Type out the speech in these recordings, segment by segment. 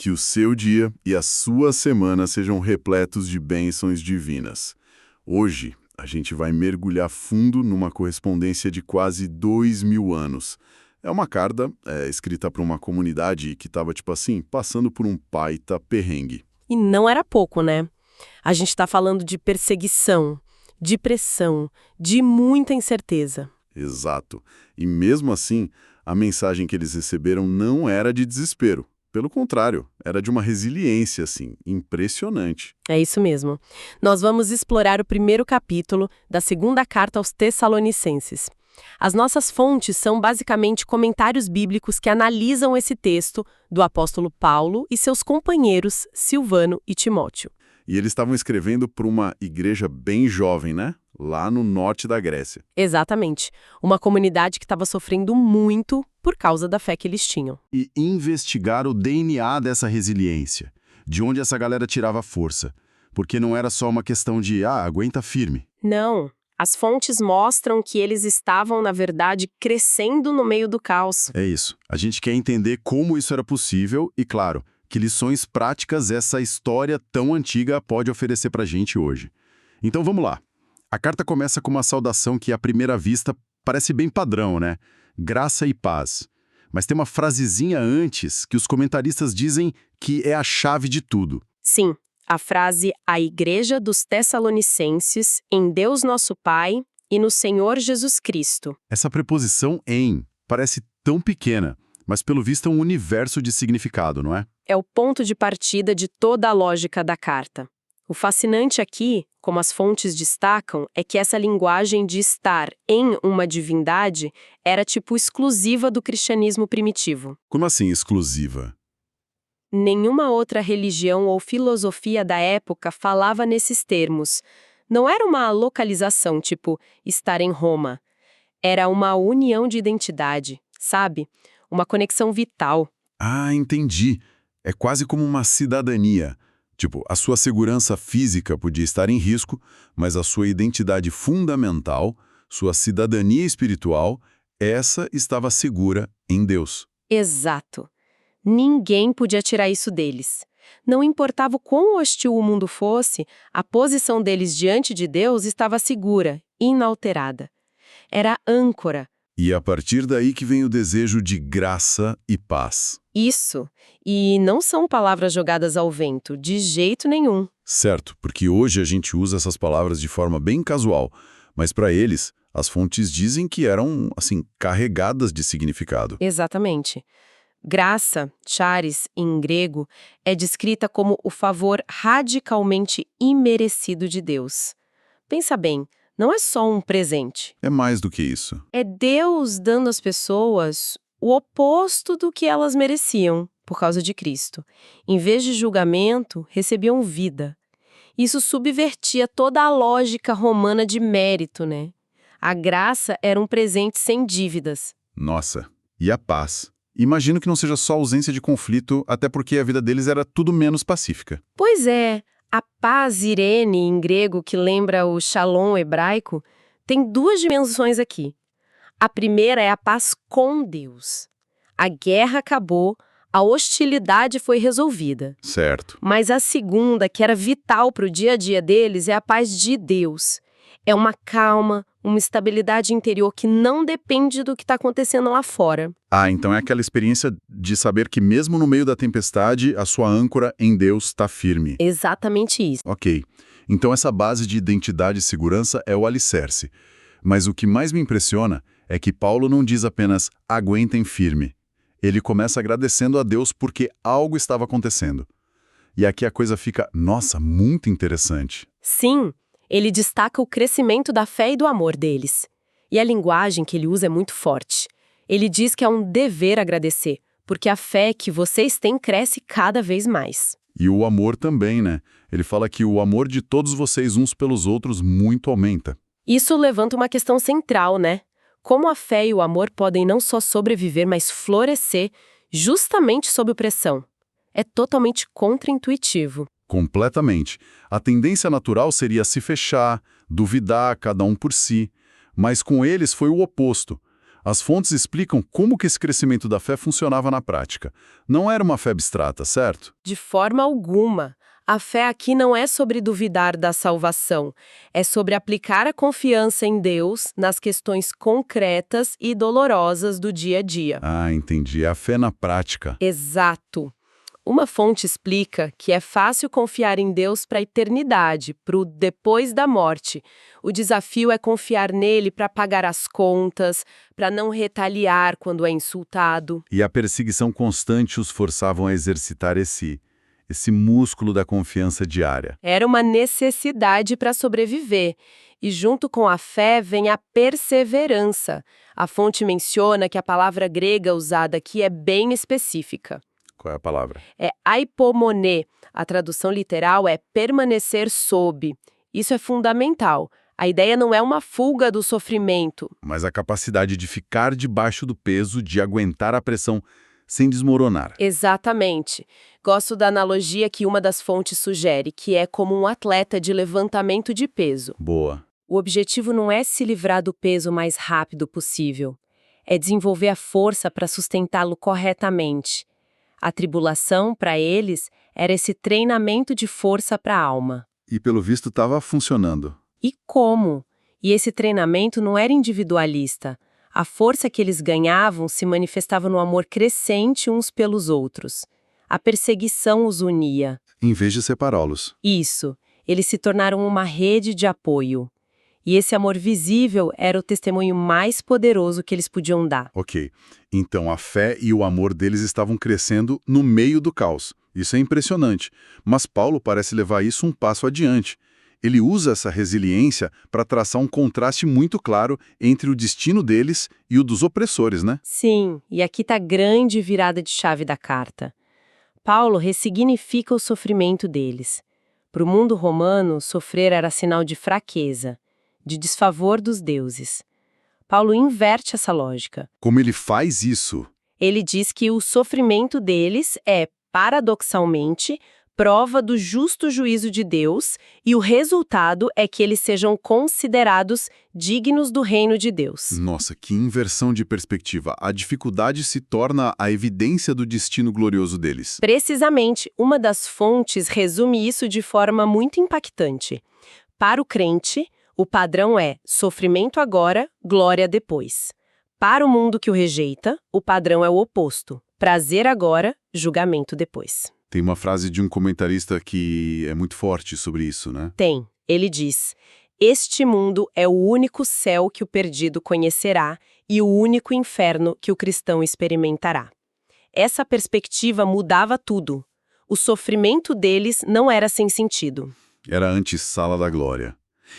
Que o seu dia e a sua semana sejam repletos de bênçãos divinas. Hoje, a gente vai mergulhar fundo numa correspondência de quase 2000 anos. É uma carta escrita para uma comunidade que estava, tipo assim, passando por um baita perrengue. E não era pouco, né? A gente está falando de perseguição, de pressão, de muita incerteza. Exato. E mesmo assim, a mensagem que eles receberam não era de desespero. Pelo contrário, era de uma resiliência, assim, impressionante. É isso mesmo. Nós vamos explorar o primeiro capítulo da segunda carta aos Tessalonicenses. As nossas fontes são basicamente comentários bíblicos que analisam esse texto do apóstolo Paulo e seus companheiros Silvano e Timóteo. E eles estavam escrevendo para uma igreja bem jovem, né? Lá no norte da Grécia. Exatamente. Uma comunidade que estava sofrendo muito por causa da fé que eles tinham. E investigar o DNA dessa resiliência, de onde essa galera tirava força. Porque não era só uma questão de, aguenta firme. Não. As fontes mostram que eles estavam, na verdade, crescendo no meio do caos. É isso. A gente quer entender como isso era possível e, claro, que lições práticas essa história tão antiga pode oferecer pra gente hoje. Então vamos lá. A carta começa com uma saudação que, à primeira vista, parece bem padrão, né? Graça e paz. Mas tem uma frasezinha antes que os comentaristas dizem que é a chave de tudo. Sim, a frase "A Igreja dos Tessalonicenses, em Deus nosso Pai e no Senhor Jesus Cristo". Essa preposição "em" parece tão pequena, mas pelo visto é um universo de significado, não é? É o ponto de partida de toda a lógica da carta. O fascinante aqui, como as fontes destacam, é que essa linguagem de estar em uma divindade era tipo exclusiva do cristianismo primitivo. Como assim exclusiva? Nenhuma outra religião ou filosofia da época falava nesses termos. Não era uma localização, tipo estar em Roma. Era uma união de identidade, sabe? Uma conexão vital. Ah, entendi. É quase como uma cidadania. Tipo, a sua segurança física podia estar em risco, mas a sua identidade fundamental, sua cidadania espiritual, essa estava segura em Deus. Exato. Ninguém podia tirar isso deles. Não importava o quão hostil o mundo fosse, a posição deles diante de Deus estava segura, inalterada. Era a âncora. E é a partir daí que vem o desejo de graça e paz. Isso. E não são palavras jogadas ao vento, de jeito nenhum. Certo, porque hoje a gente usa essas palavras de forma bem casual, mas para eles, as fontes dizem que eram, assim, carregadas de significado. Exatamente. Graça, charis, em grego, é descrita como o favor radicalmente imerecido de Deus. Pensa bem, não é só um presente. É mais do que isso. É Deus dando às pessoas o oposto do que elas mereciam, por causa de Cristo. Em vez de julgamento, recebiam vida. Isso subvertia toda a lógica romana de mérito, né? A graça era um presente sem dívidas. Nossa, e a paz? Imagino que não seja só ausência de conflito, até porque a vida deles era tudo menos pacífica. Pois é, a paz irene em grego, que lembra o shalom hebraico, tem duas dimensões aqui. A primeira é a paz com Deus. A guerra acabou, a hostilidade foi resolvida. Certo. Mas a segunda, que era vital para o dia a dia deles, é a paz de Deus. É uma calma, uma estabilidade interior que não depende do que está acontecendo lá fora. Ah, então é aquela experiência de saber que mesmo no meio da tempestade, a sua âncora em Deus está firme. Exatamente isso. Ok. Então essa base de identidade e segurança é o alicerce. Mas o que mais me impressiona é que Paulo não diz apenas aguentem firme. Ele começa agradecendo a Deus porque algo estava acontecendo. E aqui a coisa fica, nossa, muito interessante. Sim, ele destaca o crescimento da fé e do amor deles. E a linguagem que ele usa é muito forte. Ele diz que é um dever agradecer, porque a fé que vocês têm cresce cada vez mais. E o amor também, né? Ele fala que o amor de todos vocês uns pelos outros muito aumenta. Isso levanta uma questão central, né? Como a fé e o amor podem não só sobreviver, mas florescer justamente sob pressão. É totalmente contraintuitivo. Completamente. A tendência natural seria se fechar, duvidar, cada um por si. Mas com eles foi o oposto. As fontes explicam como que esse crescimento da fé funcionava na prática. Não era uma fé abstrata, certo? De forma alguma. A fé aqui não é sobre duvidar da salvação, é sobre aplicar a confiança em Deus nas questões concretas e dolorosas do dia a dia. Ah, entendi. É a fé na prática. Exato. Uma fonte explica que é fácil confiar em Deus para a eternidade, para o depois da morte. O desafio é confiar nele para pagar as contas, para não retaliar quando é insultado. E a perseguição constante os forçavam a exercitar esse músculo da confiança diária. Era uma necessidade para sobreviver. E junto com a fé vem a perseverança. A fonte menciona que a palavra grega usada aqui é bem específica. Qual é a palavra? É aipomone. A tradução literal é permanecer sob. Isso é fundamental. A ideia não é uma fuga do sofrimento. Mas a capacidade de ficar debaixo do peso, de aguentar a pressão sem desmoronar. Exatamente. Gosto da analogia que uma das fontes sugere, que é como um atleta de levantamento de peso. Boa. O objetivo não é se livrar do peso o mais rápido possível. É desenvolver a força para sustentá-lo corretamente. A tribulação, para eles, era esse treinamento de força para a alma. E pelo visto estava funcionando. E como? E esse treinamento não era individualista. A força que eles ganhavam se manifestava no amor crescente uns pelos outros. A perseguição os unia. Em vez de separá-los. Isso. Eles se tornaram uma rede de apoio. E esse amor visível era o testemunho mais poderoso que eles podiam dar. Ok. Então a fé e o amor deles estavam crescendo no meio do caos. Isso é impressionante. Mas Paulo parece levar isso um passo adiante. Ele usa essa resiliência para traçar um contraste muito claro entre o destino deles e o dos opressores, né? Sim, e aqui está a grande virada de chave da carta. Paulo ressignifica o sofrimento deles. Para o mundo romano, sofrer era sinal de fraqueza, de desfavor dos deuses. Paulo inverte essa lógica. Como ele faz isso? Ele diz que o sofrimento deles é, paradoxalmente, prova do justo juízo de Deus e o resultado é que eles sejam considerados dignos do reino de Deus. Nossa, que inversão de perspectiva. A dificuldade se torna a evidência do destino glorioso deles. Precisamente, uma das fontes resume isso de forma muito impactante. Para o crente, o padrão é sofrimento agora, glória depois. Para o mundo que o rejeita, o padrão é o oposto. Prazer agora, julgamento depois. Tem uma frase de um comentarista que é muito forte sobre isso, né? Tem. Ele diz: este mundo é o único céu que o perdido conhecerá e o único inferno que o cristão experimentará. Essa perspectiva mudava tudo. O sofrimento deles não era sem sentido. Era antes sala da glória.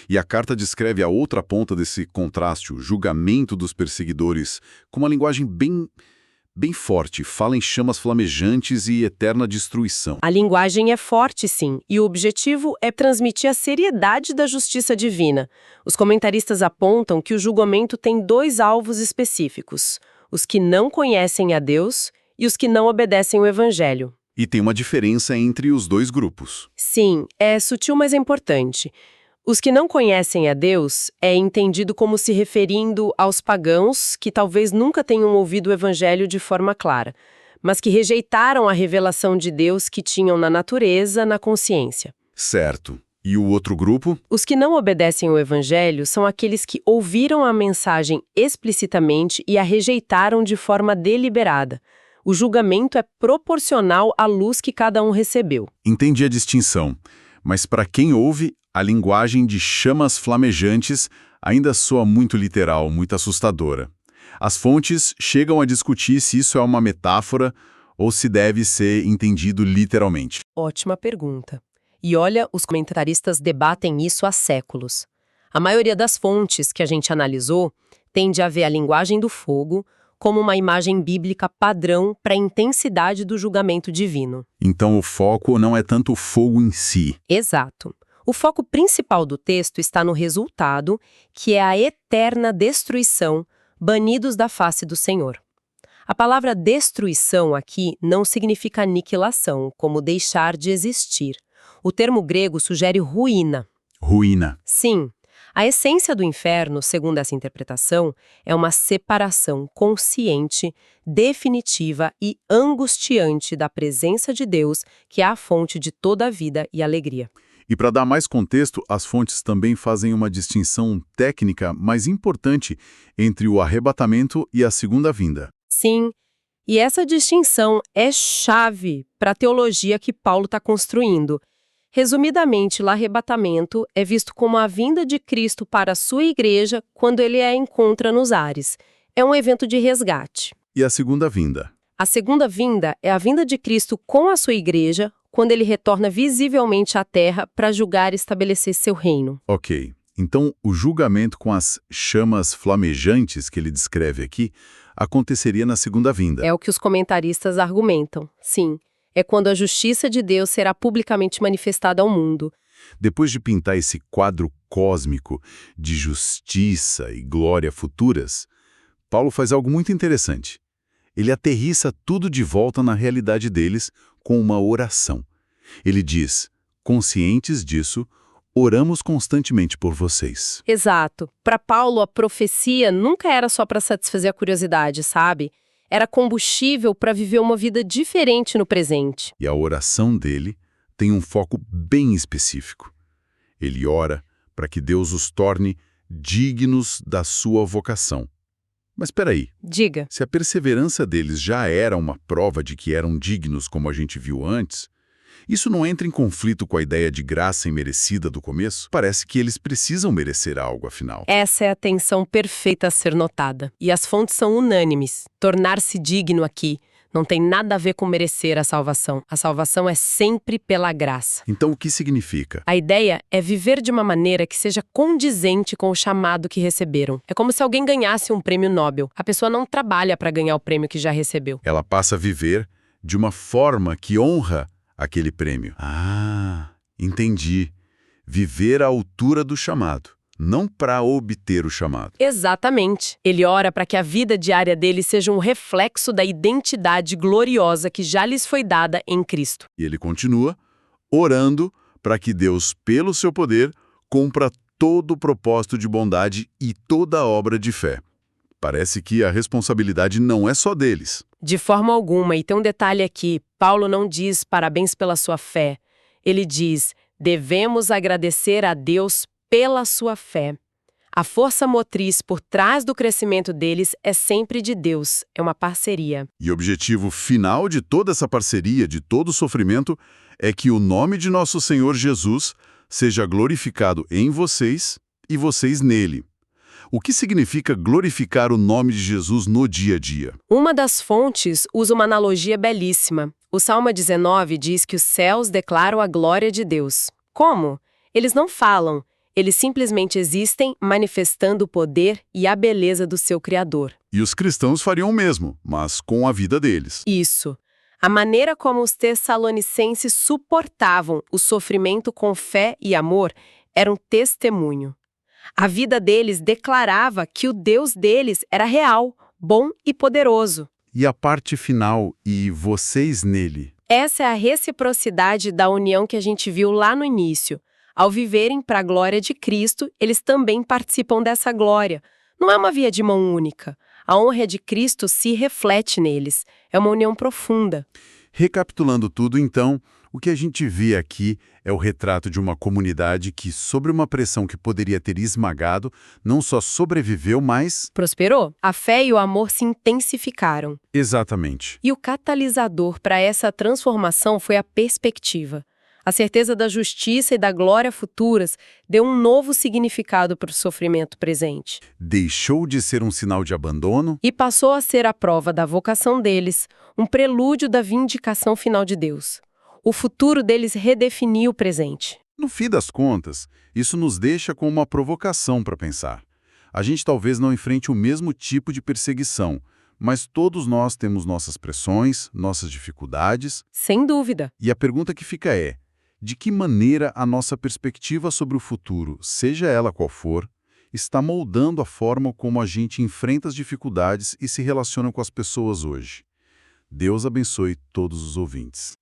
E a carta descreve a outra ponta desse contraste, o julgamento dos perseguidores, com uma linguagem bem forte, fala em chamas flamejantes e eterna destruição. A linguagem é forte, sim, e o objetivo é transmitir a seriedade da justiça divina. Os comentaristas apontam que o julgamento tem dois alvos específicos: os que não conhecem a Deus e os que não obedecem o Evangelho. E tem uma diferença entre os dois grupos. Sim, é sutil, mas é importante. Os que não conhecem a Deus é entendido como se referindo aos pagãos que talvez nunca tenham ouvido o Evangelho de forma clara, mas que rejeitaram a revelação de Deus que tinham na natureza, na consciência. Certo. E o outro grupo? Os que não obedecem o Evangelho são aqueles que ouviram a mensagem explicitamente e a rejeitaram de forma deliberada. O julgamento é proporcional à luz que cada um recebeu. Entendi a distinção. Mas para quem ouve, a linguagem de chamas flamejantes ainda soa muito literal, muito assustadora. As fontes chegam a discutir se isso é uma metáfora ou se deve ser entendido literalmente. Ótima pergunta. E olha, os comentaristas debatem isso há séculos. A maioria das fontes que a gente analisou tende a ver a linguagem do fogo como uma imagem bíblica padrão para a intensidade do julgamento divino. Então o foco não é tanto o fogo em si. Exato. O foco principal do texto está no resultado, que é a eterna destruição, banidos da face do Senhor. A palavra destruição aqui não significa aniquilação, como deixar de existir. O termo grego sugere ruína. Ruína. Sim, A essência do inferno, segundo essa interpretação, é uma separação consciente, definitiva e angustiante da presença de Deus, que é a fonte de toda a vida e alegria. E para dar mais contexto, as fontes também fazem uma distinção técnica mais importante entre o arrebatamento e a segunda vinda. Sim, e essa distinção é chave para a teologia que Paulo está construindo. Resumidamente, o arrebatamento é visto como a vinda de Cristo para a sua igreja quando ele a encontra nos ares. É um evento de resgate. E a segunda vinda? A segunda vinda é a vinda de Cristo com a sua igreja, quando ele retorna visivelmente à terra para julgar e estabelecer seu reino. Ok. Então, o julgamento com as chamas flamejantes que ele descreve aqui aconteceria na segunda vinda. É o que os comentaristas argumentam. Sim, é quando a justiça de Deus será publicamente manifestada ao mundo. Depois de pintar esse quadro cósmico de justiça e glória futuras, Paulo faz algo muito interessante. Ele aterrissa tudo de volta na realidade deles com uma oração. Ele diz, conscientes disso, oramos constantemente por vocês. Exato. Para Paulo, a profecia nunca era só para satisfazer a curiosidade, sabe? Era combustível para viver uma vida diferente no presente. E a oração dele tem um foco bem específico. Ele ora para que Deus os torne dignos da sua vocação. Mas espera aí, Diga. se a perseverança deles já era uma prova de que eram dignos, como a gente viu antes, isso não entra em conflito com a ideia de graça imerecida do começo? Parece que eles precisam merecer algo, afinal. Essa é a tensão perfeita a ser notada. E as fontes são unânimes. Tornar-se digno aqui não tem nada a ver com merecer a salvação. A salvação é sempre pela graça. Então, o que significa? A ideia é viver de uma maneira que seja condizente com o chamado que receberam. É como se alguém ganhasse um prêmio Nobel. A pessoa não trabalha para ganhar o prêmio que já recebeu. Ela passa a viver de uma forma que honra aquele prêmio. Ah, entendi. Viver à altura do chamado, não para obter o chamado. Exatamente. Ele ora para que a vida diária dele seja um reflexo da identidade gloriosa que já lhes foi dada em Cristo. E ele continua orando para que Deus, pelo seu poder, cumpra todo o propósito de bondade e toda a obra de fé. Parece que a responsabilidade não é só deles. De forma alguma, e tem um detalhe aqui, Paulo não diz parabéns pela sua fé. Ele diz, devemos agradecer a Deus pela sua fé. A força motriz por trás do crescimento deles é sempre de Deus, é uma parceria. E o objetivo final de toda essa parceria, de todo o sofrimento, é que o nome de nosso Senhor Jesus seja glorificado em vocês e vocês nele. O que significa glorificar o nome de Jesus no dia a dia? Uma das fontes usa uma analogia belíssima. O Salmo 19 diz que os céus declaram a glória de Deus. Como? Eles não falam, eles simplesmente existem manifestando o poder e a beleza do seu Criador. E os cristãos fariam o mesmo, mas com a vida deles. Isso. A maneira como os tessalonicenses suportavam o sofrimento com fé e amor era um testemunho. A vida deles declarava que o Deus deles era real, bom e poderoso. E a parte final, e vocês nele? Essa é a reciprocidade da união que a gente viu lá no início. Ao viverem para a glória de Cristo, eles também participam dessa glória. Não é uma via de mão única. A honra de Cristo se reflete neles. É uma união profunda. Recapitulando tudo, então, o que a gente vê aqui é o retrato de uma comunidade que, sob uma pressão que poderia ter esmagado, não só sobreviveu, mas... prosperou. A fé e o amor se intensificaram. Exatamente. E o catalisador para essa transformação foi a perspectiva. A certeza da justiça e da glória futuras deu um novo significado para o sofrimento presente. Deixou de ser um sinal de abandono? E passou a ser a prova da vocação deles, um prelúdio da vindicação final de Deus. O futuro deles redefiniu o presente. No fim das contas, isso nos deixa com uma provocação para pensar. A gente talvez não enfrente o mesmo tipo de perseguição, mas todos nós temos nossas pressões, nossas dificuldades. Sem dúvida. E a pergunta que fica é, de que maneira a nossa perspectiva sobre o futuro, seja ela qual for, está moldando a forma como a gente enfrenta as dificuldades e se relaciona com as pessoas hoje? Deus abençoe todos os ouvintes.